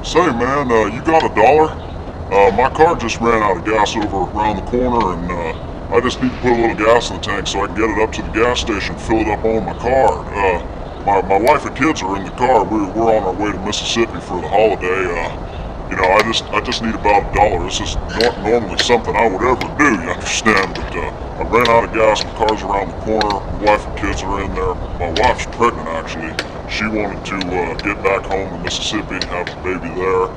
Say man, you got $1? My car just ran out of gas over around the corner and I just need to put a little gas in the tank so I can get it up to the gas station, fill it up on my card. My wife and kids are in the car. We're on our way to Mississippi for the holiday. I just need about $1. This is not normally something I would ever do, you understand? But I ran out of gas. My car's around the corner. My wife and kids are in there. My wife's pregnant actually. She wanted to get back home to Mississippi and have the baby there.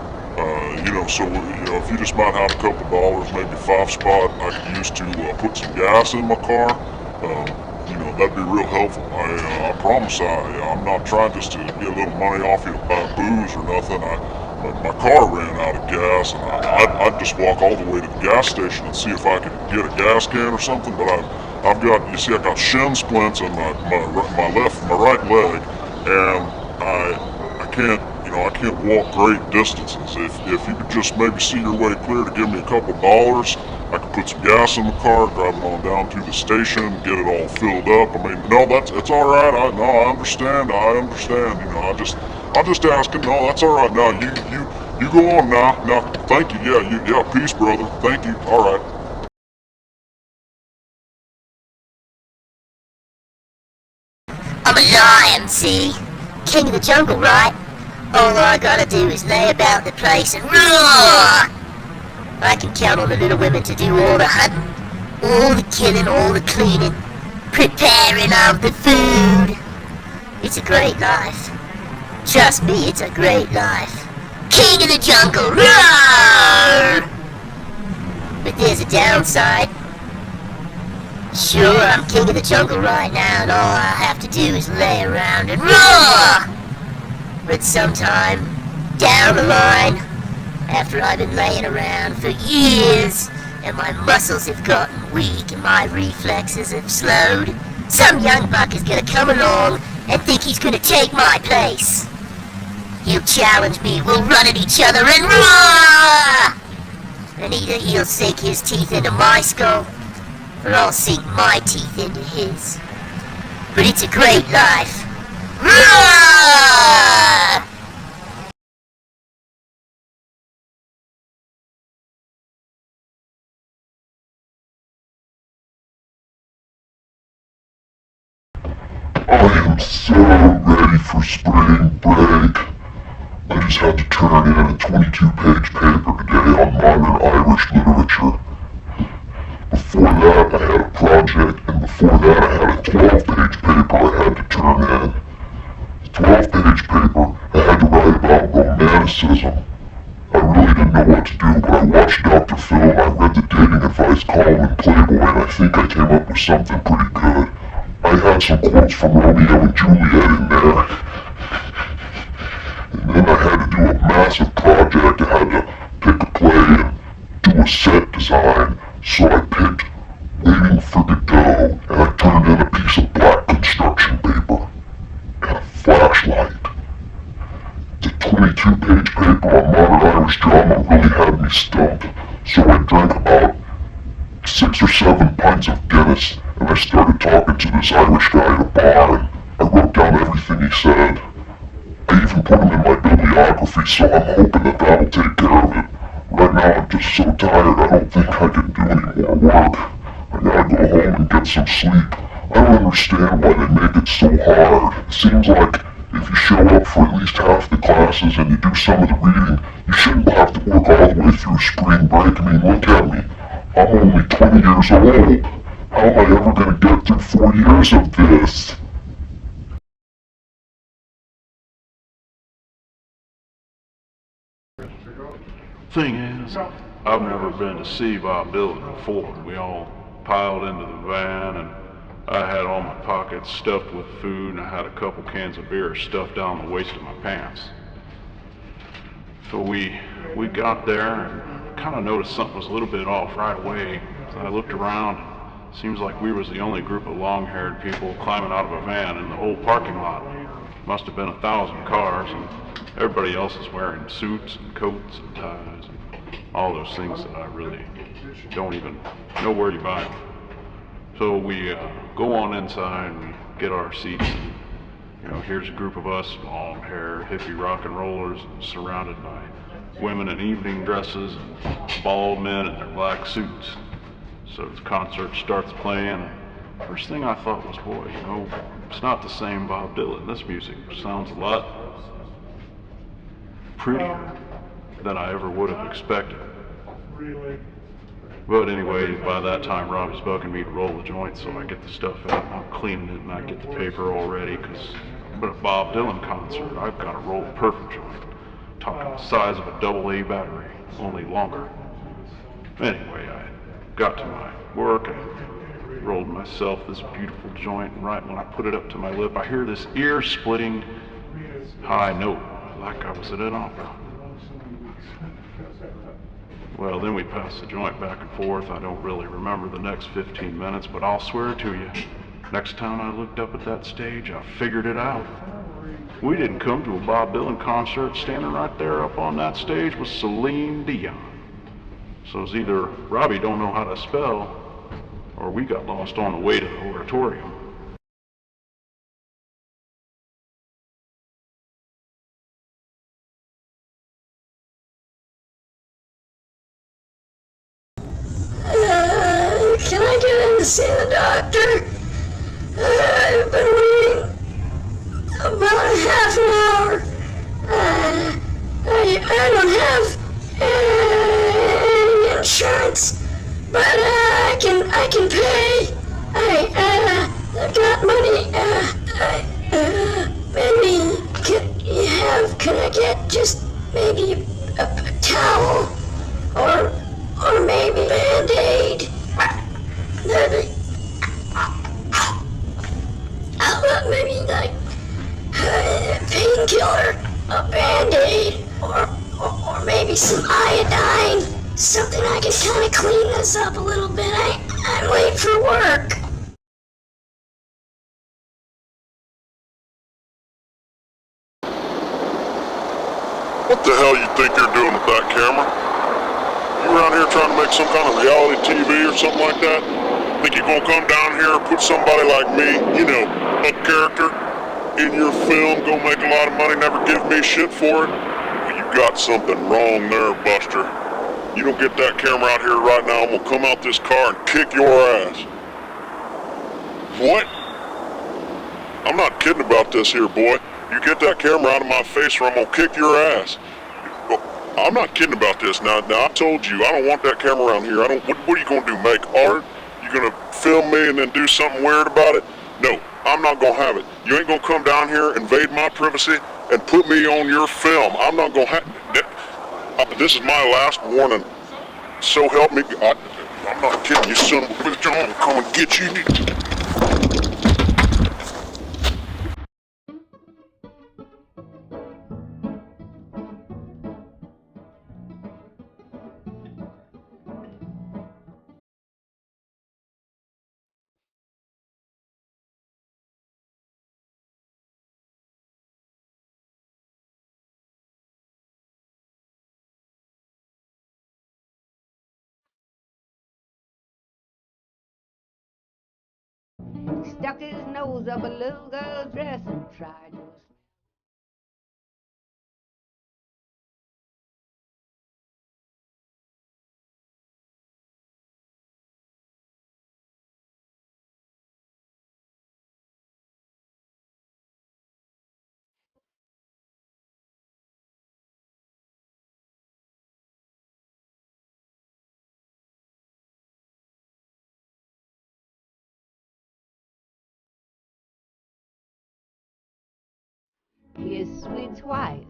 If you just might have a couple dollars, maybe 5 spot, I could use to put some gas in my car. That'd be real helpful. I promise I'm not trying just to get a little money off you to buy booze or nothing. My car ran out of gas, and I'd just walk all the way to the gas station and see if I could get a gas can or something. But I got shin splints in my right leg, and I can't walk great distances. If you could just maybe see your way clear to give me a couple dollars, I could put some gas in the car, drive it on down to the station, get it all filled up. I mean, no, it's all right. I understand. I'm just asking. No, that's all right. No, you go on now. No, thank you. Yeah, peace, brother. Thank you. All right. I'm a lion, see? King of the jungle, right? All I gotta do is lay about the place and roar! I can count on the little women to do all the hunting, all the killing, all the cleaning, preparing of the food. It's a great life. Trust me, it's a great life. King of the jungle, roar! But there's a downside. Sure, I'm king of the jungle right now, and all I have to do is lay around and roar! But sometime down the line, after I've been laying around for years, and my muscles have gotten weak and my reflexes have slowed, some young buck is gonna come along and think he's gonna take my place. He'll challenge me, we'll run at each other and roar! And either he'll sink his teeth into my skull, or I'll sink my teeth into his. But it's a great life. Roar! I am so ready for spring break. I just had to turn in a 22-page paper today on modern Irish literature. Before that, I had a project, and before that, I had a 12-page paper I had to turn in. The 12-page paper, I had to write about romanticism. I really didn't know what to do, but I watched Dr. Phil, and I read the dating advice column in Playboy, and I think I came up with something pretty good. I had some quotes from Romeo and Juliet in there. And then I had to do a massive project. I had to pick a play and do a set design. So I picked Waiting for Godot, and I turned in a piece of black construction paper and a flashlight. The 22-page paper on modern Irish drama really had me stumped, so I drank about 6 or 7 pints of Guinness, and I started talking to this Irish guy at a bar, and I wrote down everything he said. I even put him in my bibliography, so I'm hoping that that'll take care of it. Right now I'm just so tired, I don't think I can do any more work. I gotta go home and get some sleep. I don't understand why they make it so hard. It seems like if you show up for at least half the classes and you do some of the reading, you shouldn't have to work all the way through spring break. I mean, look at me. I'm only 20 years old. How am I ever gonna get through 4 years of this? Thing is, I've never been to see by a building before. We all piled into the van, and I had all my pockets stuffed with food, and I had a couple cans of beer stuffed down the waist of my pants. So we got there and kind of noticed something was a little bit off right away. So I looked around. Seems like we was the only group of long-haired people climbing out of a van in the whole parking lot. Must have been 1,000 cars, and everybody else is wearing suits and coats and ties and all those things that I really don't even know where you buy them. So we go on inside, we get our seats, and, here's a group of us, long hair, hippie rock and rollers, and surrounded by women in evening dresses and bald men in their black suits. So the concert starts playing, and first thing I thought was, boy, you know, it's not the same Bob Dylan. This music sounds a lot prettier than I ever would have expected. But anyway, by that time, Robbie's bugging me to roll the joint, so I get the stuff out, and I'm cleaning it, and I get the paper all ready, because at a Bob Dylan concert, I've got to roll the perfect joint. Talking the size of a AA battery, only longer. Anyway, I got to my work, and rolled myself this beautiful joint, and right when I put it up to my lip, I hear this ear-splitting high note, like I was at an opera. Well, then we passed the joint back and forth. I don't really remember the next 15 minutes, but I'll swear to you, next time I looked up at that stage, I figured it out. We didn't come to a Bob Dylan concert. Standing right there up on that stage was Celine Dion. So it's either Robbie don't know how to spell, or we got lost on the way to the oratorium. Can I get in to see the doctor? I've been waiting about a half an hour. I don't have any insurance, but I can pay. I've got money. Maybe can I get just maybe a towel or maybe Band-Aid? How about maybe like a painkiller, a Band-Aid, or maybe some iodine, something I can kind of clean this up a little bit. I'm late for work. What the hell you think you're doing with that camera? You around here trying to make some kind of reality TV or something like that? Think you're gonna come down here and put somebody like me, you know, a character, in your film, go make a lot of money, never give me shit for it? Well, you got something wrong there, Buster. You don't get that camera out here right now, I'm gonna come out this car and kick your ass. What? I'm not kidding about this here, boy. You get that camera out of my face or I'm gonna kick your ass. I'm not kidding about this. Now I told you, I don't want that camera around here. What are you gonna do, make art? You gonna film me and then do something weird about it? No, I'm not gonna have it. You ain't gonna come down here, invade my privacy, and put me on your film. I'm not gonna have, this is my last warning. So help me, I'm not kidding you, son of a bitch. I'm gonna come and get you. He stuck his nose up a little girl's dress and tried to kiss me twice.